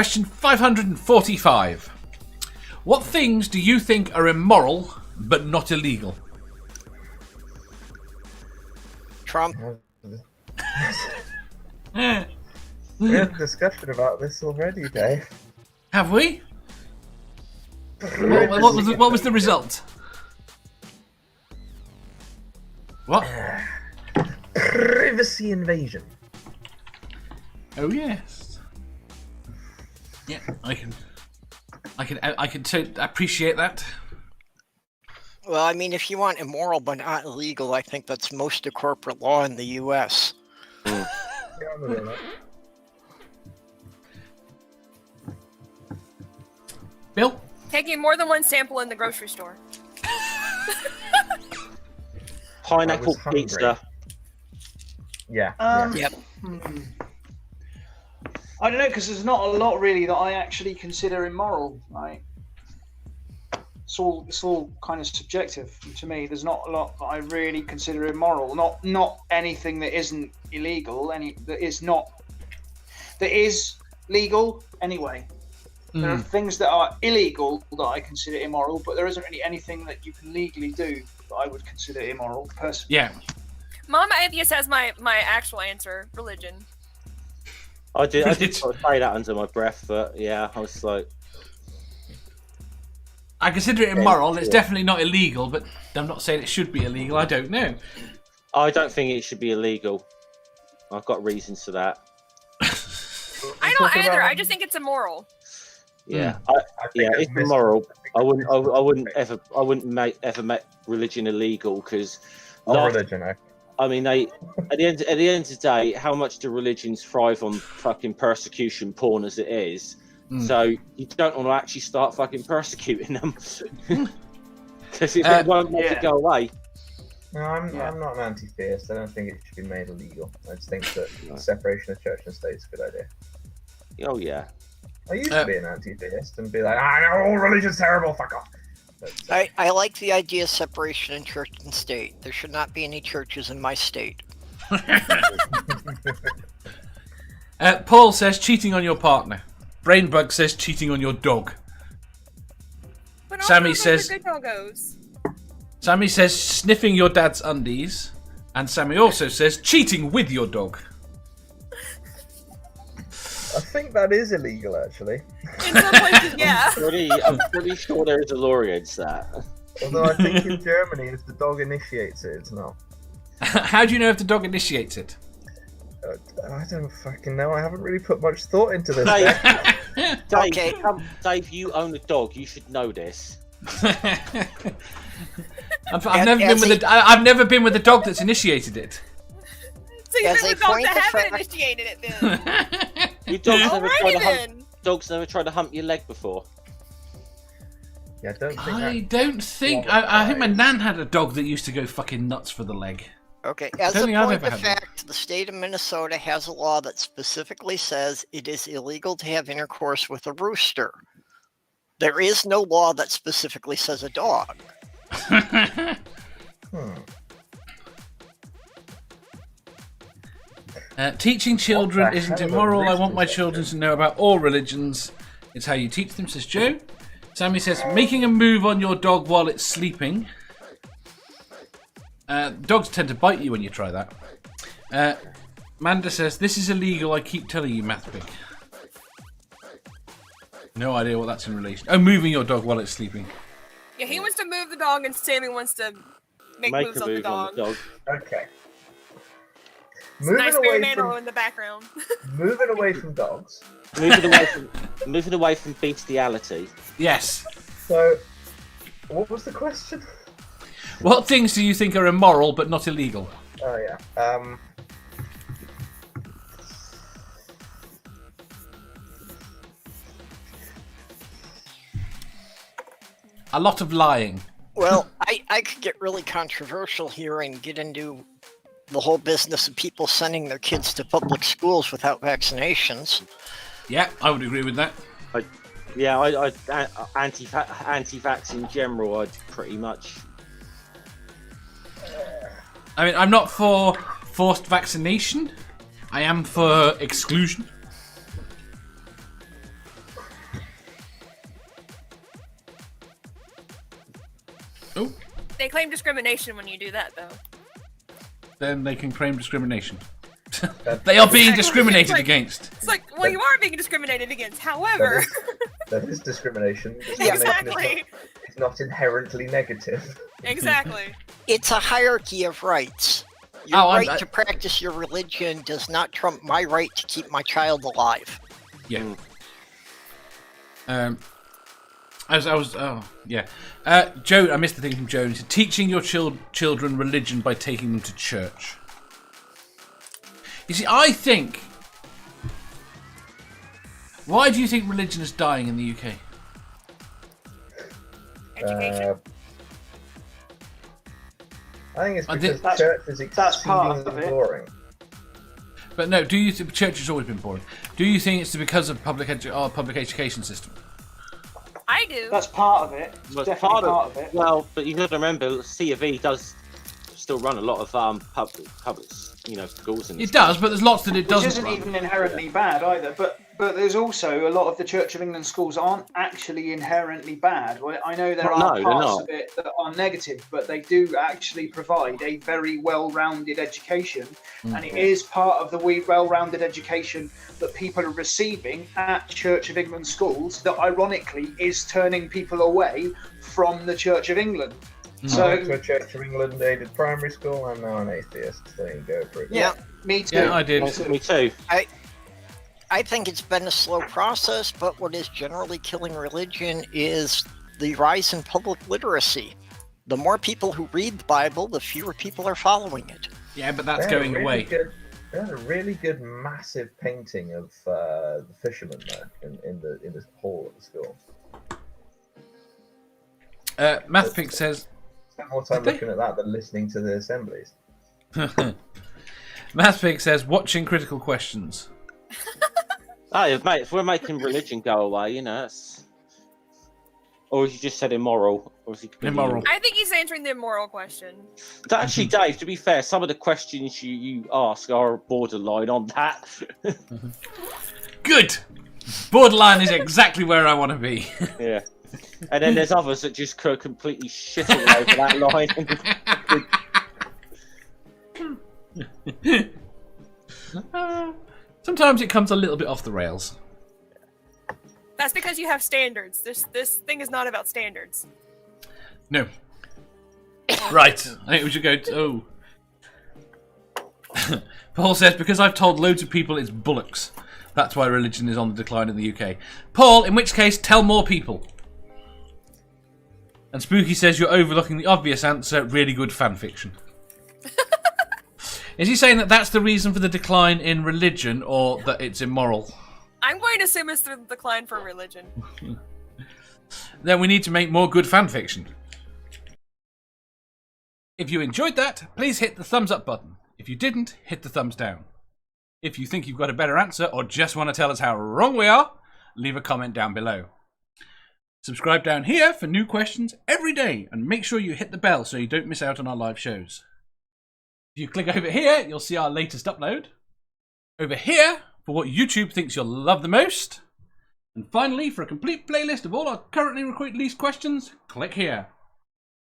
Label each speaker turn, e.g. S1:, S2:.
S1: Question 545. What things do you think are immoral but not illegal?
S2: Trump.
S3: We had a discussion about this already, Dave.
S1: Have we? What was the result? What?
S3: Privacy invasion.
S1: Oh yes. Yeah, I can appreciate that.
S2: Well, I mean, if you want immoral but not illegal, I think that's most of corporate law in the U.S.
S3: Yeah, I'm with that.
S1: Bill?
S4: Taking more than one sample in the grocery store.
S5: Pineapple
S3: hungry.
S5: pizza.
S3: Yeah.
S2: Yep.
S6: I don't know, because there's not a lot really that I actually consider immoral. Right? It's all kind of subjective to me. There's not a lot that I really consider immoral. Not anything that isn't illegal. That is legal anyway. There are things that are illegal that I consider immoral, but there isn't really anything that you can legally do that I would consider immoral, personally.
S1: Yeah.
S4: Mama Atheist has my actual answer. Religion.
S5: I did sort of say that under my breath, but yeah, I was like...
S1: I consider it immoral. It's definitely not illegal, but I'm not saying it should be illegal. I don't know.
S5: I don't think it should be illegal. I've got reasons for that.
S4: I don't either. I just think it's immoral.
S5: Yeah,
S3: it's
S5: it's immoral. I wouldn't ever make religion illegal because.
S3: Religion.
S5: I mean, at the end of the day, how much do religions thrive on fucking persecution porn as it is? So you don't want to actually start fucking persecuting them because it won't make it go away.
S3: No, I'm not an anti-theist. I don't think it should be made illegal. I just think that separation of church and state is a good idea.
S5: Oh yeah.
S3: I used to be an anti-theist and be like, all religion's terrible, fuck off. But,
S2: I like the idea of separation in church and state. There should not be any churches in my state.
S1: Paul says cheating on your partner. Brainbug says cheating on your dog.
S4: But
S1: Sammy
S4: also
S1: says-
S4: those are good doggos.
S1: Sammy says sniffing your dad's undies. And Sammy also says cheating with your dog.
S3: I think that is illegal, actually.
S4: In some places, yeah.
S5: I'm pretty sure there is a law against that.
S3: Although I think in Germany, if the dog initiates it, it's not.
S1: How do you know if the dog initiates it?
S3: I don't fucking know. I haven't really put much thought into this.
S5: Dave,
S2: Okay.
S5: Dave, you own a dog. You should know this.
S1: I've never been with a dog that's initiated it.
S4: So you
S2: As
S4: think
S2: a
S4: the dogs
S2: point
S4: that
S2: of
S4: haven't
S2: fact-
S4: initiated it then?
S5: Your
S4: Alrighty
S5: dog's
S4: then.
S5: never tried to hump your leg before.
S3: Yeah, I don't think
S1: I
S3: that...
S1: don't think. I think my nan had a dog that used to go fucking nuts for the leg.
S2: Okay, as
S1: don't
S2: a
S1: think I've
S2: point
S1: ever
S2: of
S1: had one.
S2: fact, the state of Minnesota has a law that specifically says it is illegal to have intercourse with a rooster. There is no law that specifically says a dog.
S1: Teaching children
S3: What the
S1: isn't
S3: hell of a
S1: immoral. I
S3: list
S1: want
S3: is
S1: my
S3: that,
S1: children
S3: Joe?
S1: to know about all religions. It's how you teach them, says Joe. Sammy says, making a move on your dog while it's sleeping. Dogs tend to bite you when you try that. Manda says, this is illegal, I keep telling you, Mathpig. No idea what that's in relation. Oh, moving your dog while it's sleeping.
S4: Yeah, he wants to move the dog and Sammy wants to make
S5: Make
S4: moves
S5: a
S4: on the
S5: move on
S4: dog.
S5: the dog.
S3: Okay.
S4: It's a nice Barry Manilow in the background.
S3: moving away from dogs.
S5: Moving away from bestiality.
S1: Yes.
S3: So, what was the question?
S1: What things do you think are immoral but not illegal?
S3: Oh yeah.
S1: A lot of lying.
S2: Well, I could get really controversial here and get into the whole business of people sending their kids to public schools without vaccinations.
S1: Yeah, I would agree with that.
S5: Anti-vax in general, I'd pretty much.
S1: I mean, I'm not for forced vaccination. I am for exclusion. Oh,
S4: They claim discrimination when you do that, though.
S1: then they can claim discrimination. They are being discriminated against.
S4: It's like, well, you are being discriminated against. However,
S3: That is discrimination. Discrimination
S4: exactly,
S3: is not inherently negative.
S4: exactly.
S2: It's a hierarchy of rights. Your
S1: Oh,
S2: right to practice your religion does not trump my right to keep my child alive.
S1: Yeah. Joe, I missed the thing from Joe. He said, teaching your children religion by taking them to church. You see, I think... Why do you think religion is dying in the UK?
S4: Education.
S3: I think it's because church is
S6: that's part of
S3: exceedingly
S6: it.
S3: boring.
S1: But no, do you think church has always been boring? Do you think it's because of public education system?
S4: I do.
S6: That's part of it. It's
S5: But
S6: definitely part of it.
S5: Well, but you got to remember, C of E does still run a lot of public schools. And
S1: It does, but there's lots that it
S6: Which
S1: doesn't
S6: isn't
S1: run.
S6: even inherently bad either. But there's also a lot of the Church of England schools aren't actually inherently bad. Well, I know there
S5: No,
S6: are
S5: they're
S6: parts
S5: not.
S6: of it that are negative, but they do actually provide a very well-rounded education, and it is part of the well-rounded education that people are receiving at Church of England schools that ironically is turning people away from the Church of England.
S3: I went to a Church of England aided primary school. I'm now an atheist. So there you go. Pretty
S6: Yeah, me too.
S1: Yeah, I did.
S5: Me too.
S2: I think it's been a slow process, but what is generally killing religion is the rise in public literacy. The more people who read the Bible, the fewer people are following it.
S1: Yeah, but that's
S3: They had a
S1: going
S3: really
S1: away.
S3: They had a really good, massive painting of the fisherman there in the hall at the school.
S1: Mathpix says...
S3: Spent more time looking at that than listening to the assemblies.
S1: Mathpix says, watching critical questions.
S5: Hey, mate, if we're making religion go away, it's... Or as you just said, immoral. Or is he
S1: Immoral.
S4: I think he's answering the immoral question.
S5: Actually, Dave, to be fair, some of the questions you ask are borderline on that.
S1: Good! Borderline is exactly where I want to be.
S5: Yeah. And then there's others that just completely shit all over that line.
S1: Sometimes it comes a little bit off the rails.
S4: That's because you have standards. This thing is not about standards.
S1: No. Right. I think we should go to... Oh. Paul says, because I've told loads of people it's bollocks. That's why religion is on the decline in the UK. Paul, in which case, tell more people. And Spooky says, you're overlooking the obvious answer, really good fan fiction. Is he saying that that's the reason for the decline in religion, or that it's immoral?
S4: I'm going to assume it's the decline for religion.
S1: Then we need to make more good fan fiction. If you enjoyed that, please hit the thumbs up button. If you didn't, hit the thumbs down. If you think you've got a better answer or just want to tell us how wrong we are, leave a comment down below. Subscribe down here for new questions every day and make sure you hit the bell so you don't miss out on our live shows. If you click over here, you'll see our latest upload. Over here, for what YouTube thinks you'll love the most. And finally, for a complete playlist of all our currently released questions, click here.